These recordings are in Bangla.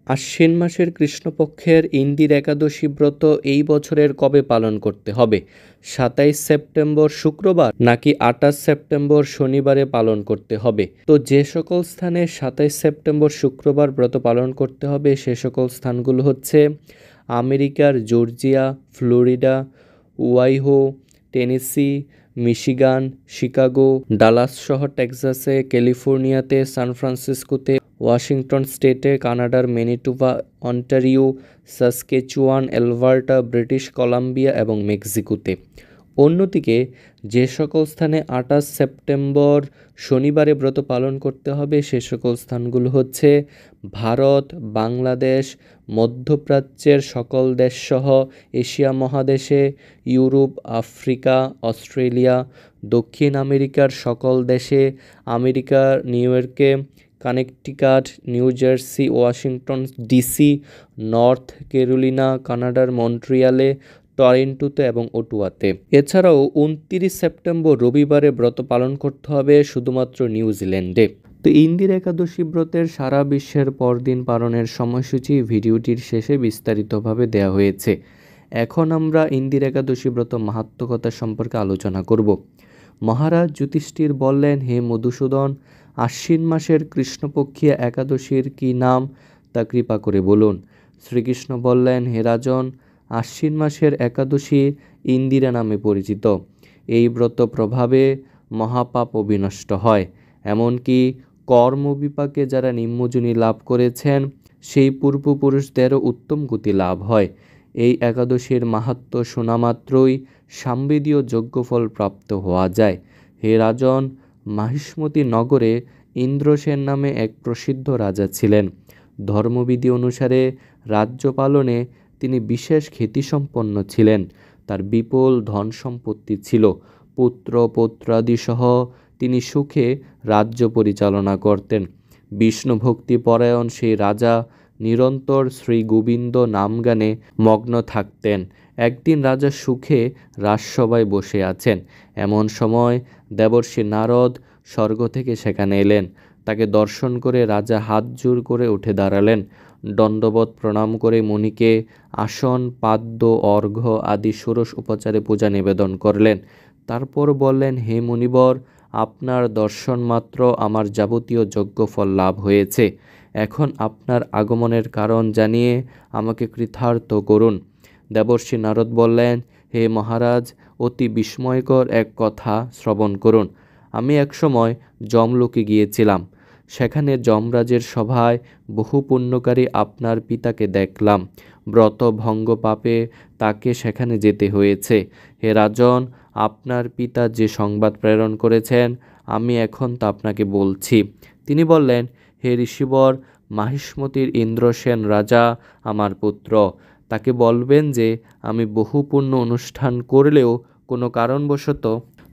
আশ্বিন মাসের কৃষ্ণপক্ষের ইন্দির একাদশী ব্রত এই বছরের কবে পালন করতে হবে? ২৭ সেপ্টেম্বর শুক্রবার নাকি ২৮ সেপ্টেম্বর শনিবারে পালন করতে হবে? তো যে সকল স্থানে ২৭ সেপ্টেম্বর শুক্রবার ব্রত পালন করতে হবে সে সকল স্থানগুলো হচ্ছে আমেরিকার Georgia, Florida, Ohio, Tennessee, Michigan, Chicago, Dallas শহর টেক্সাসে, ক্যালিফোর্নিয়াতে, সান ফ্রান্সিসকোতে, ওয়াশিংটন স্টেটে, কানাডার Manitoba, Ontario, Saskatchewan, Alberta, British Columbia এবং মেক্সিকোতে। অন্যদিকে যে সকল স্থানে ২৮ সেপ্টেম্বর শনিবারে ব্রত পালন করতে হবে সে সকল স্থানগুলো হচ্ছে ভারত, বাংলাদেশ, মধ্যপ্রাচ্যের সকল দেশসহ এশিয়া মহাদেশে, ইউরোপ, আফ্রিকা, অস্ট্রেলিয়া, দক্ষিণ আমেরিকার সকল দেশে, আমেরিকার নিউ ইয়র্কে, Connecticut, New Jersey, Washington DC, North Carolina, কানাডার মন্ট্রিয়ালে, টরন্টোতে এবং ওটুয়াতে। এছাড়াও ২৯ সেপ্টেম্বর রবিবারে ব্রত পালন করতে হবে শুধুমাত্র নিউজিল্যান্ডে। তো ইন্দির একাদশী ব্রতের সারা বিশ্বের পরদিন পালনের সময়সূচি ভিডিওটির শেষে বিস্তারিতভাবে দেওয়া হয়েছে। এখন আমরা ইন্দির একাদশী ব্রত মাহাত্ম্যকথা সম্পর্কে আলোচনা করব। মহারাজ যুধিষ্ঠির বললেন, হে মধুসূদন, আশ্বিন মাসের কৃষ্ণপক্ষীয় একাদশীর কি নাম তা কৃপা করে বলুন। শ্রীকৃষ্ণ বললেন, হে রাজন, আশ্বিন মাসের একাদশী ইন্দিরা নামে পরিচিত। এই ব্রত প্রভাবে মহাপাপ বিনষ্ট হয়। এমনকি কর্মবিপাকে যারা নিম্নজনী লাভ করেছেন সেই পূর্বপুরুষদেরও উত্তম গতি লাভ হয়। এই একাদশীর মাহাত্ম্য শোনা মাত্রই সাম্বেদীয় যজ্ঞফল প্রাপ্ত হওয়া যায়। হে রাজন, মাহিষ্মতি নগরে ইন্দ্রসেন নামে এক প্রসিদ্ধ রাজা ছিলেন। ধর্মবিধি অনুসারে রাজ্য পালনে তিনি বিশেষ খ্যাতিসম্পন্ন ছিলেন। তার বিপুল ধন সম্পত্তি ছিল। পুত্র পৌত্রাদি সহ তিনি সুখে রাজ্য পরিচালনা করতেন। বিষ্ণু ভক্তি পরায়ণ সেই রাজা নিরন্তর শ্রী গোবিন্দ নামগানে মগ্ন থাকতেন। একদিন রাজা সুখে রাজসভায় বসে আছেন। এমন সময় দেবর্ষি নারদ স্বর্গ থেকে সেখানে এলেন। তাকে দর্শন করে রাজা হাত জোর করে উঠে দাঁড়ালেন। দণ্ডবত প্রণাম করে মুনিকে আসন, পাদ্য, অর্ঘ্য আদি ষোড়শ উপচারে পূজা নিবেদন করলেন। তারপর বললেন, হে মুনিবর, আপনার দর্শন মাত্র আমার যাবতীয় যজ্ঞফল লাভ হয়েছে। এখন আপনার আগমনের কারণ জানিয়ে আমাকে কৃতার্থ করুন। দেবর্ষি নারদ বললেন, হে মহারাজ, অতি বিস্ময়কর এক কথা শ্রবণ করুন। আমি একসময় যমলোকে গিয়েছিলাম। সেখানে যমরাজের সভায় বহু পুণ্যকারী আপনার পিতাকে দেখলাম। ব্রত ভঙ্গ পাপে তাকে সেখানে যেতে হয়েছে। হে রাজন, আপনার পিতা যে সংবাদ প্রেরণ করেছেন আমি এখন তা আপনাকে বলছি। তিনি বললেন, হে ঋষিবর, মাহিষ্মতির ইন্দ্রসেন রাজা আমার পুত্র। তাকে বলবেন যে আমি বহু পুণ্য অনুষ্ঠান করলেও কোনো কারণবশত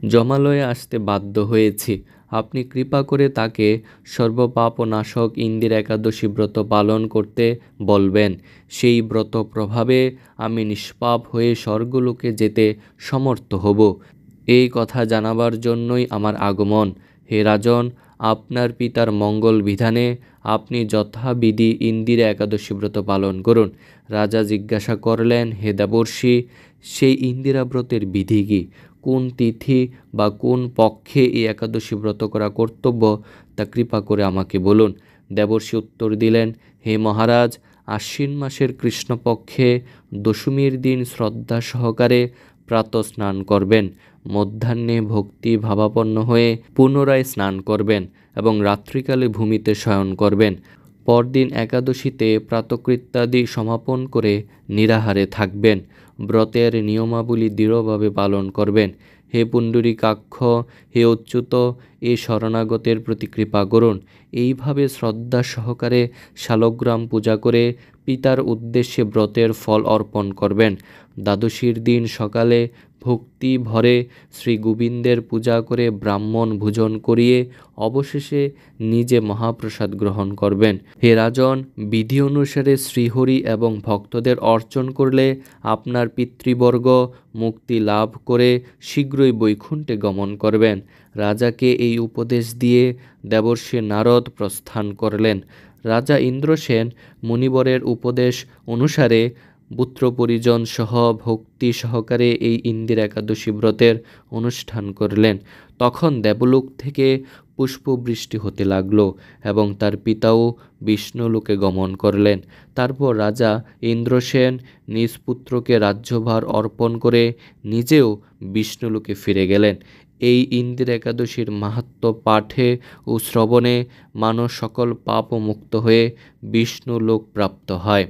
যমালয়ে আসতে বাধ্য হয়েছি। আপনি কৃপা করে তাকে সর্বপাপনাশক ইন্দির একাদশী ব্রত পালন করতে বলবেন। সেই ব্রত প্রভাবে আমি নিষ্পাপ হয়ে স্বর্গলোকে যেতে সমর্থ হব। এই কথা জানাবার জন্যই আমার আগমন। হে রাজন, আপনার পিতার মঙ্গল বিধানে আপনি যথাবিধি ইন্দিরা একাদশী ব্রত পালন করুন। রাজা জিজ্ঞাসা করলেন, হে দেবর্ষি, সেই ইন্দিরা ব্রতের বিধি কি? কোন তিথি বা কোন পক্ষে এই একাদশী ব্রত করা কর্তব্য তা কৃপা করে আমাকে বলুন। দেবর্ষি উত্তর দিলেন, হে মহারাজ, আশ্বিন মাসের কৃষ্ণপক্ষে দশমীর দিন শ্রদ্ধা সহকারে প্রাতঃ স্নান করবেন। মধ্যাহ্নে ভক্তি ভাবাপন্ন হয়ে পুনরায় স্নান করবেন এবং রাত্রিকালে ভূমিতে শয়ন করবেন। পরদিন একাদশীতে প্রাতকৃত্যাদি সমাপন করে নিরাহারে থাকবেন। ব্রতের নিয়মাবলী দৃঢ়ভাবে পালন করবেন। হে পুণ্ডরীকাক্ষ, হে অচ্যুত, এ শরণাগতের প্রতি কৃপা করুন। এইভাবে শ্রদ্ধা সহকারে শালগ্রাম পূজা করে পিতার উদ্দেশ্যে ব্রতের ফল অর্পণ করবেন। দ্বাদশীর দিন সকালে ভক্তি ভরে শ্রী গোবিন্দের পূজা করে ব্রাহ্মণ ভোজন করিয়ে অবশেষে নিজে মহাপ্রসাদ গ্রহণ করবেন। হে রাজন, বিধি অনুসারে শ্রীহরি এবং ভক্তদের অর্চন করলে আপনার পিতৃবর্গ মুক্তি লাভ করে শীঘ্রই বৈকুণ্ঠে গমন করবেন। রাজাকে এই উপদেশ দিয়ে দেবর্ষি নারদ প্রস্থান করলেন। রাজা ইন্দ্রসেন মুনিবরের উপদেশ অনুসারে পুত্র পরিজন সহ ভক্তি সহকারে এই ইন্দির একাদশী ব্রতের অনুষ্ঠান করলেন। তখন দেবলোক থেকে পুষ্পবৃষ্টি হতে লাগলো এবং তার পিতাও বিষ্ণুলোকে গমন করলেন। তারপর রাজা ইন্দ্রসেন নিজ পুত্রকে রাজ্যভার অর্পণ করে নিজেও বিষ্ণুলোকে ফিরে গেলেন। এই ইন্দির একাদশীর মাহাত্ম্য পাঠে ও শ্রবণে মানুষ সকল পাপ মুক্ত হয়ে বিষ্ণু লোক প্রাপ্ত হয়।